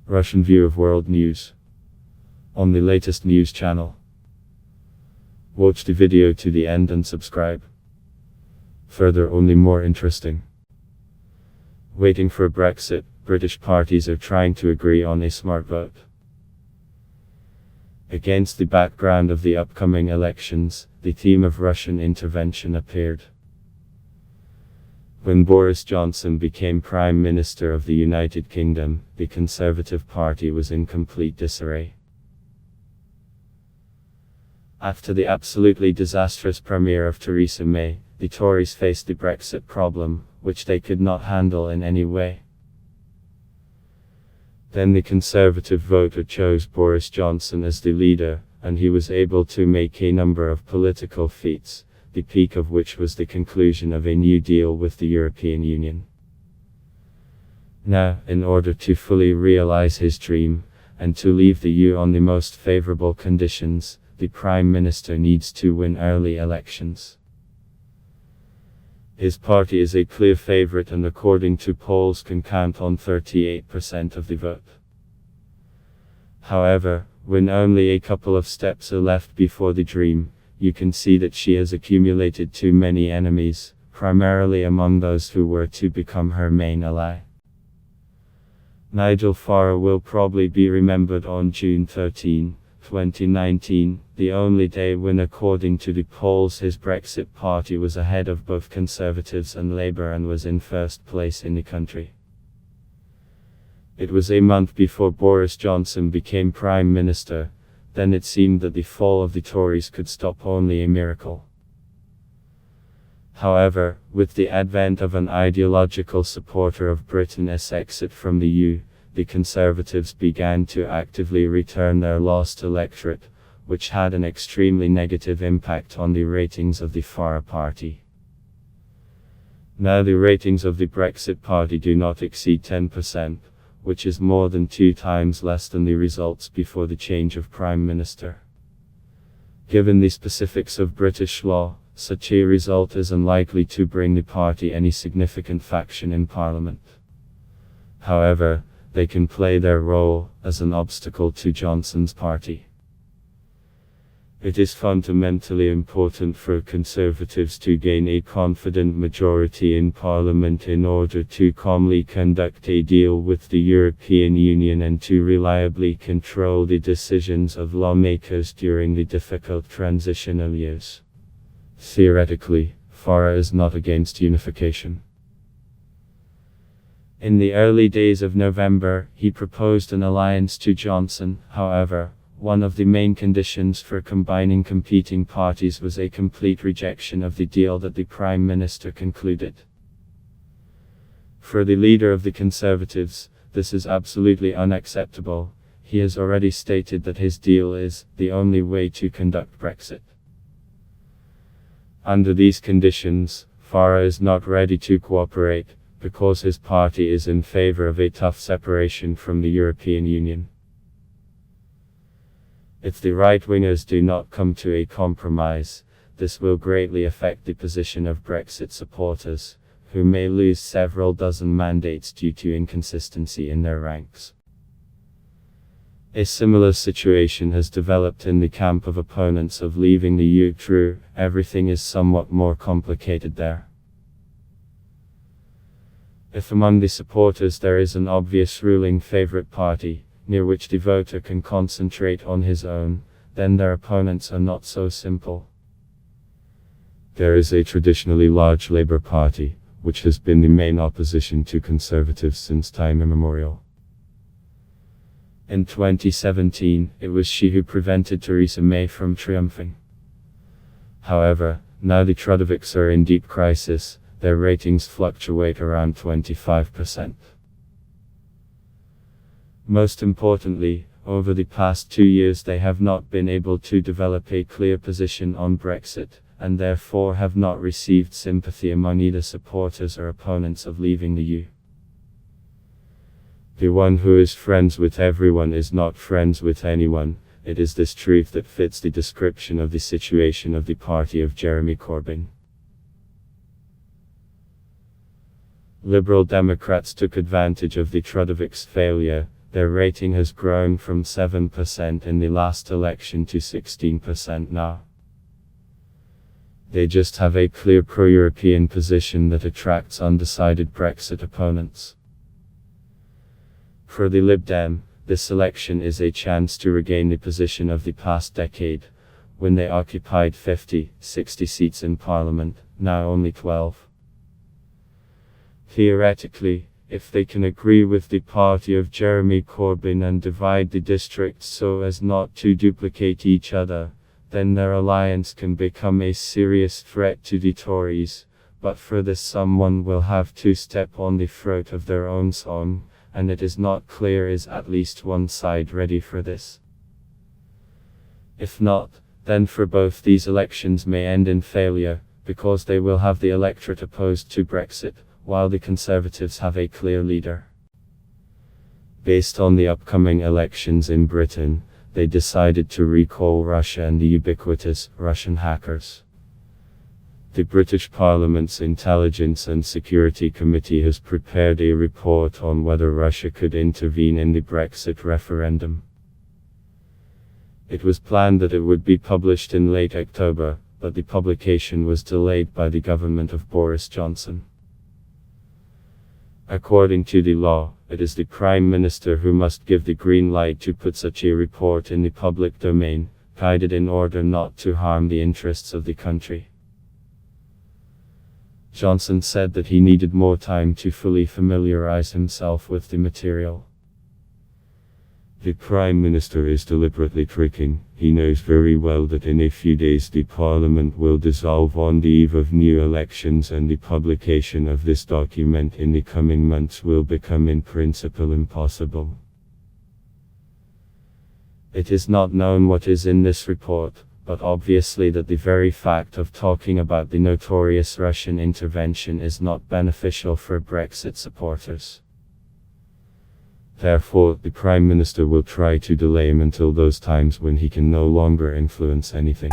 Russian view of world news. On the latest news channel. Watch the video to the end and subscribe. Further, only more interesting. Waiting for Brexit, British parties are trying to agree on a smart vote. Against the background of the upcoming elections, the theme of Russian intervention appeared. When Boris Johnson became Prime Minister of the United Kingdom, the Conservative Party was in complete disarray. After the absolutely disastrous premiere of Theresa May, the Tories faced the Brexit problem, which they could not handle in any way. Then the Conservative voter chose Boris Johnson as the leader, and he was able to make a number of political feats, the peak of which was the conclusion of a new deal with the European Union. Now, in order to fully realize his dream, and to leave the EU on the most favorable conditions, the Prime Minister needs to win early elections. His party is a clear favorite and according to polls can count on 38% of the vote. However, when only a couple of steps are left before the dream, you can see that she has accumulated too many enemies, primarily among those who were to become her main ally. Nigel Farage will probably be remembered on June 13, 2019, the only day when according to the polls his Brexit party was ahead of both Conservatives and Labour and was in first place in the country. It was a month before Boris Johnson became Prime Minister, then it seemed that the fall of the Tories could stop only a miracle. However, with the advent of an ideological supporter of Britain's exit from the EU, the Conservatives began to actively return their lost electorate, which had an extremely negative impact on the ratings of the Farage party. Now the ratings of the Brexit party do not exceed 10%, which is more than 2 times less than the results before the change of Prime Minister. Given the specifics of British law, such a result is unlikely to bring the party any significant faction in Parliament. However, they can play their role as an obstacle to Johnson's party. It is fundamentally important for Conservatives to gain a confident majority in Parliament in order to calmly conduct a deal with the European Union and to reliably control the decisions of lawmakers during the difficult transitional years. Theoretically, Farage is not against unification. In the early days of November, he proposed an alliance to Johnson. However, one of the main conditions for combining competing parties was a complete rejection of the deal that the Prime Minister concluded. For the leader of the Conservatives, this is absolutely unacceptable. He has already stated that his deal is the only way to conduct Brexit. Under these conditions, Farage is not ready to cooperate, because his party is in favor of a tough separation from the European Union. If the right-wingers do not come to a compromise, this will greatly affect the position of Brexit supporters, who may lose several dozen mandates due to inconsistency in their ranks. A similar situation has developed in the camp of opponents of leaving the EU. True, everything is somewhat more complicated there. If among the supporters there is an obvious ruling favorite party, near which the voter can concentrate on his own, then their opponents are not so simple. There is a traditionally large Labour Party, which has been the main opposition to Conservatives since time immemorial. In 2017, it was she who prevented Theresa May from triumphing. However, now the Tories are in deep crisis. Their ratings fluctuate around 25%. Most importantly, over the past 2 years they have not been able to develop a clear position on Brexit, and therefore have not received sympathy among either supporters or opponents of leaving the EU. The one who is friends with everyone is not friends with anyone. It is this truth that fits the description of the situation of the party of Jeremy Corbyn. Liberal Democrats took advantage of the Tories' failure, Their rating has grown from 7% in the last election to 16% now. They just have a clear pro-European position that attracts undecided Brexit opponents. For the Lib Dem, this election is a chance to regain the position of the past decade, when they occupied 50, 60 seats in Parliament, now only 12. Theoretically, if they can agree with the party of Jeremy Corbyn and divide the districts so as not to duplicate each other, then their alliance can become a serious threat to the Tories, but for this someone will have to step on the throat of their own song, and it is not clear is at least one side ready for this. If not, then for both these elections may end in failure, because they will have the electorate opposed to Brexit, while the Conservatives have a clear leader. Based on the upcoming elections in Britain, they decided to recall Russia and the ubiquitous Russian hackers. The British Parliament's Intelligence and Security Committee has prepared a report on whether Russia could intervene in the Brexit referendum. It was planned that it would be published in late October, but the publication was delayed by the government of Boris Johnson. According to the law, it is the Prime Minister who must give the green light to put such a report in the public domain, guided in order not to harm the interests of the country. Johnson said that he needed more time to fully familiarize himself with the material. The Prime Minister is deliberately tricking. He knows very well that in a few days the Parliament will dissolve on the eve of new elections, and the publication of this document in the coming months will become in principle impossible. It is not known what is in this report, but obviously that the very fact of talking about the notorious Russian intervention is not beneficial for Brexit supporters. Therefore, the Prime Minister will try to delay him until those times when he can no longer influence anything.